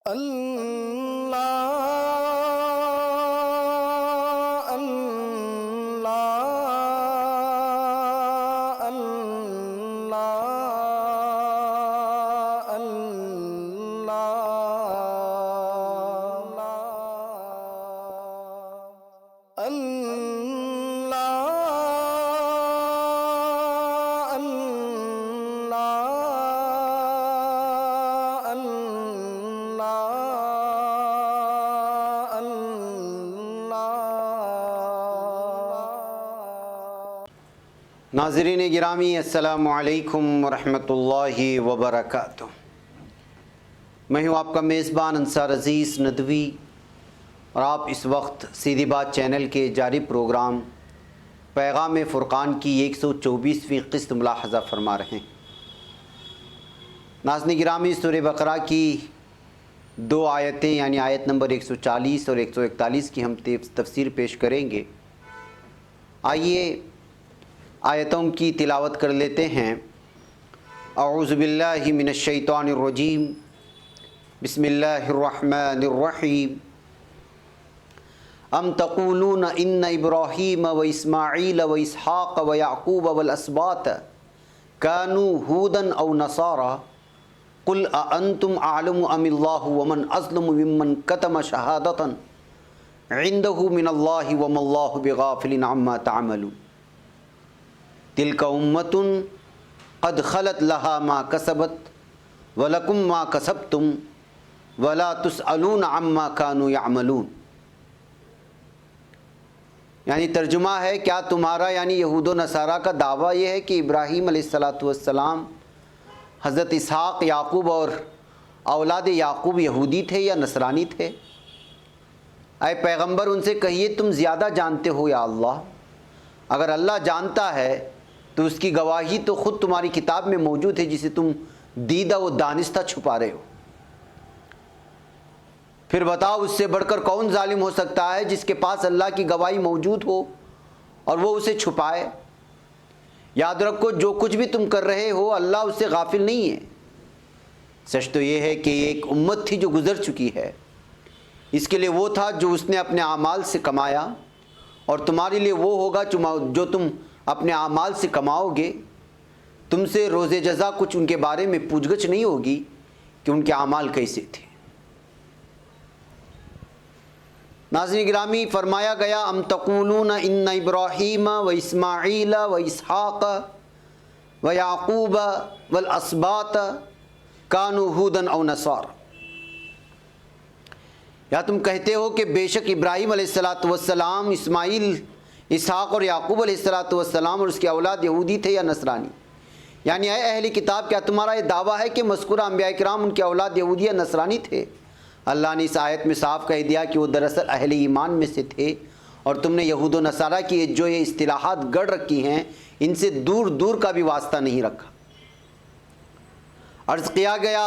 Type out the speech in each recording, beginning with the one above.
اللہ اللہ اللہ اللہ ناظرین گرامی، السلام علیکم ورحمۃ اللہ وبرکاتہ۔ میں ہوں آپ کا میزبان انصار عزیز ندوی، اور آپ اس وقت سیدھی بات چینل کے جاری پروگرام پیغام فرقان کی 124ویں قسط ملاحظہ فرما رہے ہیں۔ ناظرین گرامی، سورہ بقرہ کی دو آیتیں یعنی آیت نمبر 140 اور 141 کی ہم تفسیر پیش کریں گے۔ آئیے آیتوں کی تلاوت کر لیتے ہیں۔ اعوذ باللہ من الشیطان الرجیم، بسم اللہ الرحمن الرحیم۔ ام تقولون ان ابراہیم و اسماعیل و اسحاق و یعقوب والاسباط کانوا ھودا او نصارا قل اانتم اعلم ام اللہ ومن اظلم ممن کتم شہادۃ عندہ من اللہ وما اللہ بغافل عما تعملون۔ تلک امۃ قد خلت لہا ما کسبت ولکم ما کسبتم ولا تسألون عما کانوا یعملون۔ یعنی ترجمہ ہے، کیا تمہارا یعنی یہود و نصارہ کا دعویٰ یہ ہے کہ ابراہیم علیہ السلام، حضرت اسحاق، یعقوب اور اولاد یعقوب یہودی تھے یا نصرانی تھے؟ اے پیغمبر ان سے کہیے تم زیادہ جانتے ہو یا اللہ؟ اگر اللہ جانتا ہے تو اس کی گواہی تو خود تمہاری کتاب میں موجود ہے، جسے تم دیدہ و دانستہ چھپا رہے ہو۔ پھر بتاؤ اس سے بڑھ کر کون ظالم ہو سکتا ہے جس کے پاس اللہ کی گواہی موجود ہو اور وہ اسے چھپائے؟ یاد رکھو، جو کچھ بھی تم کر رہے ہو اللہ اس سے غافل نہیں ہے۔ سچ تو یہ ہے کہ ایک امت تھی جو گزر چکی ہے، اس کے لیے وہ تھا جو اس نے اپنے اعمال سے کمایا، اور تمہارے لیے وہ ہوگا جو تم اپنے اعمال سے کماؤ گے۔ تم سے روز جزا کچھ ان کے بارے میں پوچھ گچھ نہیں ہوگی کہ ان کے اعمال کیسے تھے۔ ناظرین گرامی، فرمایا گیا ام تقولون ان ابراہیم و اسماعیل و اسحاق و یعقوب والاسباط کانوا ھودا او نصارا۔ یا تم کہتے ہو کہ بے شک ابراہیم علیہ السلام، اسماعیل، اسحاق اور یعقوب علیہ السلام اور اس کے اولاد یہودی تھے یا نصرانی؟ یعنی اے اہل کتاب، کیا تمہارا یہ دعویٰ ہے کہ مذکورہ انبیاء کرام ان کے اولاد یہودی یا نصرانی تھے؟ اللہ نے اس آیت میں صاف کہہ دیا کہ وہ دراصل اہل ایمان میں سے تھے، اور تم نے یہود و نصارہ کی جو یہ اصطلاحات گڑھ رکھی ہیں ان سے دور دور کا بھی واسطہ نہیں رکھا۔ عرض کیا گیا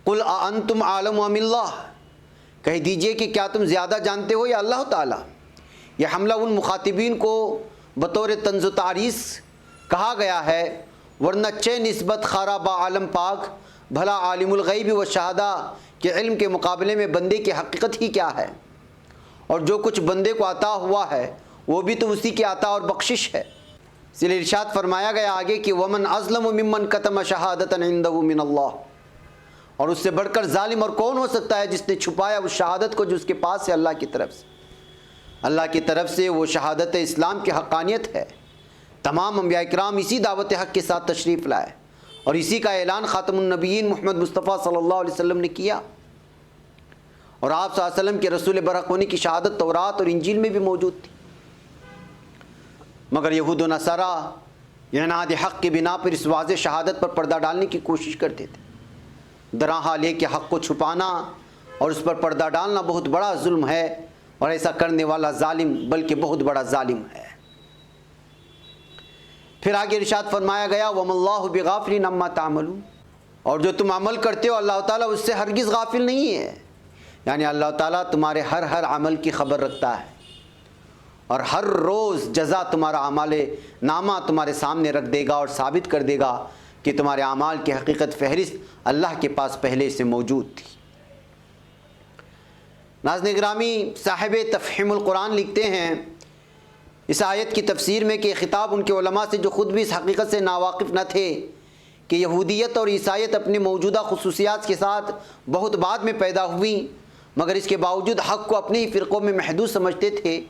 قل اانتم اعلم ام اللہ، کہہ دیجئے کہ کیا تم زیادہ جانتے ہو یا اللہ تعالیٰ؟ یہ حملہ ان مخاطبین کو بطور طنز و تعریض کہا گیا ہے، ورنہ چہ نسبت خارا با عالم پاک، بھلا عالم الغیب و شہادہ کے علم کے مقابلے میں بندے کی حقیقت ہی کیا ہے؟ اور جو کچھ بندے کو عطا ہوا ہے وہ بھی تو اسی کی عطا اور بخشش ہے۔ اس لیے ارشاد فرمایا گیا آگے کہ ومن اظلم ممن کتم شہادۃ عندہ من اللہ، اور اس سے بڑھ کر ظالم اور کون ہو سکتا ہے جس نے چھپایا اس شہادت کو جو اس کے پاس ہے اللہ کی طرف سے۔ اللہ کی طرف سے وہ شہادت اسلام کی حقانیت ہے۔ تمام انبیاء کرام اسی دعوت حق کے ساتھ تشریف لائے، اور اسی کا اعلان خاتم النبیین محمد مصطفیٰ صلی اللہ علیہ وسلم نے کیا، اور آپ صلی اللہ علیہ وسلم کے رسول برحق ہونے کی شہادت تورات اور انجیل میں بھی موجود تھی۔ مگر یہود و نصارہ عناد حق کی بنا پر اس واضح شہادت پر پردہ ڈالنے کی کوشش کرتے تھے۔ درا حال یہ کہ حق کو چھپانا اور اس پر پردہ ڈالنا بہت بڑا ظلم ہے، اور ایسا کرنے والا ظالم بلکہ بہت بڑا ظالم ہے۔ پھر آگے ارشاد فرمایا گیا وَمَا اللَّهُ بِغَافِلٍ عَمَّا تَعْمَلُونَ، اور جو تم عمل کرتے ہو اللہ تعالیٰ اس سے ہرگز غافل نہیں ہے۔ یعنی اللہ تعالیٰ تمہارے ہر عمل کی خبر رکھتا ہے، اور ہر روز جزا تمہارا اعمال نامہ تمہارے سامنے رکھ دے گا اور ثابت کر دے گا کہ تمہارے اعمال کی حقیقت فہرست اللہ کے پاس پہلے سے موجود تھی۔ ناظرین گرامی، صاحب تفہیم القرآن لکھتے ہیں اس آیت کی تفسیر میں کہ خطاب ان کے علماء سے جو خود بھی اس حقیقت سے ناواقف نہ تھے کہ یہودیت اور عیسائیت اپنی موجودہ خصوصیات کے ساتھ بہت بعد میں پیدا ہوئیں، مگر اس کے باوجود حق کو اپنے ہی فرقوں میں محدود سمجھتے تھے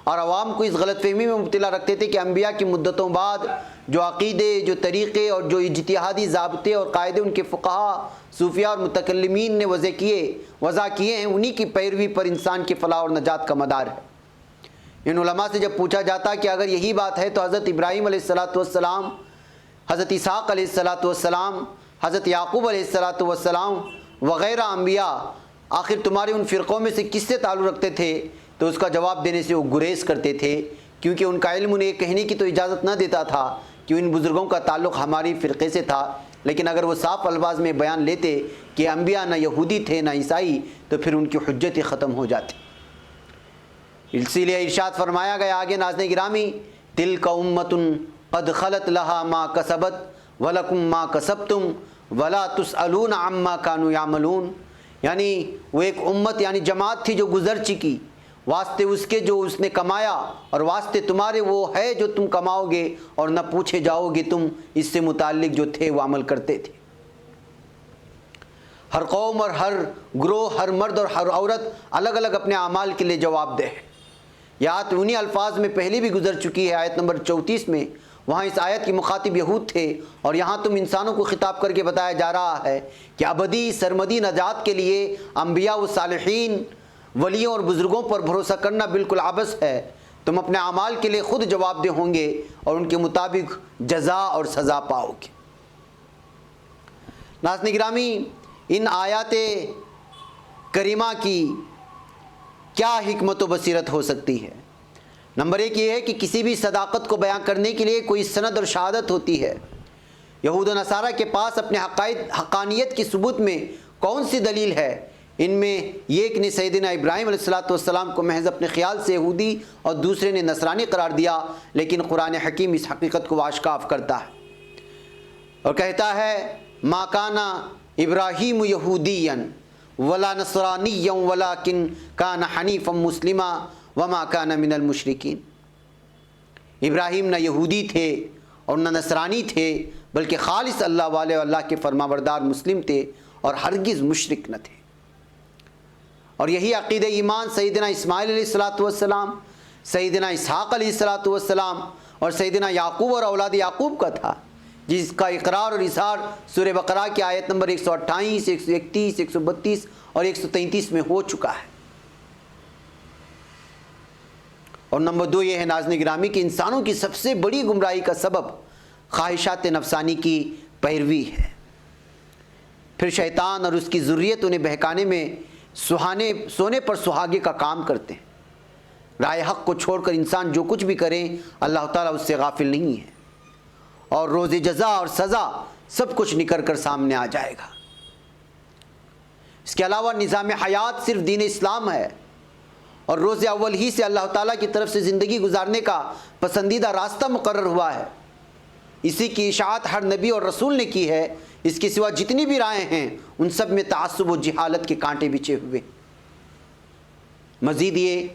اور عوام کو اس غلط فہمی میں مبتلا رکھتے تھے کہ انبیاء کی مدتوں بعد جو عقیدے، جو طریقے اور جو اجتہادی ضابطے اور قاعدے ان کے فقہا، صوفیاء اور متکلمین نے وضع کیے ہیں، انہی کی پیروی پر انسان کی فلاح اور نجات کا مدار ہے۔ ان علماء سے جب پوچھا جاتا کہ اگر یہی بات ہے تو حضرت ابراہیم علیہ السلام، حضرت اسحاق علیہ السلام، حضرت یعقوب علیہ السلام وغیرہ انبیاء آخر تمہارے ان فرقوں میں سے کس سے تعلق رکھتے تھے، تو اس کا جواب دینے سے وہ گریز کرتے تھے، کیونکہ ان کا علم انہیں یہ کہنے کی تو اجازت نہ دیتا تھا کہ ان بزرگوں کا تعلق ہماری فرقے سے تھا، لیکن اگر وہ صاف الفاظ میں بیان لیتے کہ انبیاء نہ یہودی تھے نہ عیسائی تو پھر ان کی حجت ختم ہو جاتی۔ اسی لیے ارشاد فرمایا گیا آگے ناظرین گرامی، تلک امۃ قد خلت لہا ما کسبت ولکم ما کسبتم ولا تسألون عما کانوا یعملون، یعنی وہ ایک امت یعنی جماعت تھی جو گزر چکی، واسطے اس کے جو اس نے کمایا اور واسطے تمہارے وہ ہے جو تم کماؤ گے، اور نہ پوچھے جاؤ گے تم اس سے متعلق جو تھے وہ عمل کرتے تھے۔ ہر قوم اور ہر گروہ، ہر مرد اور ہر عورت الگ الگ اپنے اعمال کے لیے جواب دہ ہے۔ یہ آیت انہی الفاظ میں پہلے بھی گزر چکی ہے، آیت نمبر 34 میں، وہاں اس آیت کی مخاطب یہود تھے، اور یہاں تم انسانوں کو خطاب کر کے بتایا جا رہا ہے کہ ابدی سرمدی نجات کے لیے انبیاء و صالحین، ولیوں اور بزرگوں پر بھروسہ کرنا بالکل عبث ہے، تم اپنے اعمال کے لیے خود جواب دہ ہوں گے اور ان کے مطابق جزا اور سزا پاؤ گے۔ ناظرین گرامی، ان آیات کریمہ کی کیا حکمت و بصیرت ہو سکتی ہے؟ نمبر ایک یہ ہے کہ کسی بھی صداقت کو بیان کرنے کے لیے کوئی سند اور شہادت ہوتی ہے۔ یہود و نصارہ کے پاس اپنے حقانیت کی ثبوت میں کون سی دلیل ہے؟ ان میں ایک نے سیدنا ابراہیم علیہ السلام کو محض اپنے خیال سے یہودی اور دوسرے نے نصرانی قرار دیا، لیکن قرآن حکیم اس حقیقت کو آشکار کرتا ہے اور کہتا ہے ما کان ابراہیم یہودیا ولا نصرانیا ولکن کان حنیفا مسلما وما کان من المشرکین۔ ابراہیم نہ یہودی تھے اور نہ نصرانی تھے، بلکہ خالص اللہ والے اور اللہ کے فرمانبردار مسلم تھے اور ہرگز مشرک نہ تھے۔ اور یہی عقید ایمان سیدنا اسماعیل علیہ السلام، سیدنا اسحاق علیہ السلام اور سیدنا یعقوب اور اولاد یعقوب کا تھا، جس کا اقرار اور اظہار سورہ بقرہ کی آیت نمبر 128، 131، 132 اور 133 میں ہو چکا ہے۔ اور نمبر دو یہ ہے ناظرین گرامی کہ انسانوں کی سب سے بڑی گمراہی کا سبب خواہشات نفسانی کی پیروی ہے۔ پھر شیطان اور اس کی ذریت انہیں بہکانے میں سونے پر سہاگے کا کام کرتے ہیں۔ رائے حق کو چھوڑ کر انسان جو کچھ بھی کرے اللہ تعالیٰ اس سے غافل نہیں ہے، اور روز جزا اور سزا سب کچھ نکل کر سامنے آ جائے گا۔ اس کے علاوہ نظام حیات صرف دین اسلام ہے، اور روز اول ہی سے اللہ تعالیٰ کی طرف سے زندگی گزارنے کا پسندیدہ راستہ مقرر ہوا ہے۔ اسی کی اشاعت ہر نبی اور رسول نے کی ہے، اس کے سوا جتنی بھی رائے ہیں ان سب میں تعصب و جہالت کے کانٹے بچھے ہوئے۔ مزید یہ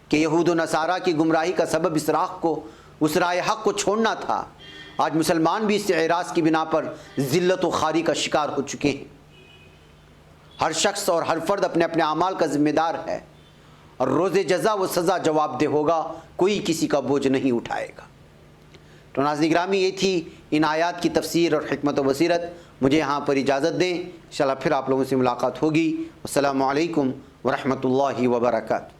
کہ یہود و نصارہ کی گمراہی کا سبب اس رائے حق کو چھوڑنا تھا۔ آج مسلمان بھی اس اعراض کی بنا پر ذلت و خواری کا شکار ہو چکے ہیں۔ ہر شخص اور ہر فرد اپنے اپنے اعمال کا ذمہ دار ہے، اور روز جزا و سزا جواب دہ ہوگا، کوئی کسی کا بوجھ نہیں اٹھائے گا۔ تو ناظرین گرامی، یہ تھی ان آیات کی تفسیر اور حکمت و بصیرت۔ مجھے یہاں پر اجازت دیں، انشاءاللہ پھر آپ لوگوں سے ملاقات ہوگی۔ السلام علیکم ورحمۃ اللہ وبرکاتہ۔